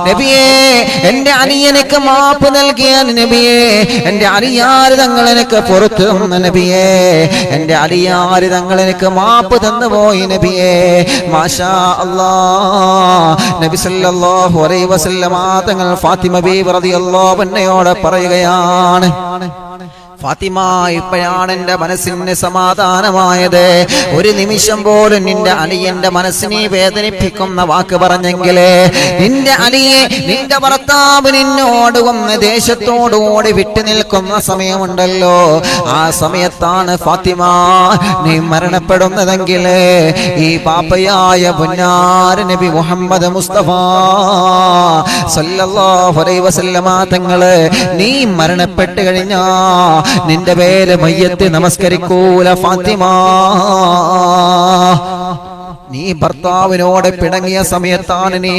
നബിയേ എന്റെ അനിയനക്ക് മാപ്പ് നൽകിയ നബിയേ, എന്റെ അലിയാർ തങ്ങൾ എനിക്ക് പുറത്തു തന്ന നബിയേ, എന്റെ അലിയാർ തങ്ങൾ എനിക്ക് മാപ്പ് തന്നുപോയി നബിയേ. മാഷാ അല്ലാഹ്. നബി സല്ലല്ലാഹു അലൈഹി വസല്ലമ തങ്ങൾ ഫാത്തിമ ബീവി റളിയല്ലാഹു അൻഹയോട് പറയുകയാണ്, ഫാത്തിമ, ഇപ്പോഴാണ് എന്റെ മനസ്സിന് സമാധാനമായത്. ഒരു നിമിഷം പോലും നിന്റെ അലിയന്റെ മനസ്സിനെ വേദനിപ്പിക്കുന്ന വാക്ക് പറഞ്ഞെങ്കിലേ നിന്റെ അലിയെ, നിന്റെ ഭർത്താവ് നിന്നോട് ഒന്ന് ദേശത്തോടുകൂടി വിട്ടു നിൽക്കുന്ന സമയമുണ്ടല്ലോ, ആ സമയത്താണ് ഫാത്തിമ നീ മരണപ്പെടുന്നതെങ്കിൽ ഈ പാപ്പയായ പുന്നാര നബി മുഹമ്മദ് മുസ്തഫ സല്ലല്ലാഹു അലൈഹി വസല്ലമ തങ്ങള് നീ മരണപ്പെട്ട് കഴിഞ്ഞാ നിന്റെ പേര് മയ്യത്ത് നമസ്കരിക്കൂല ഫാത്തിമ. നീ ഭർത്താവിനോട് പിണങ്ങിയ സമയത്താണ് നീ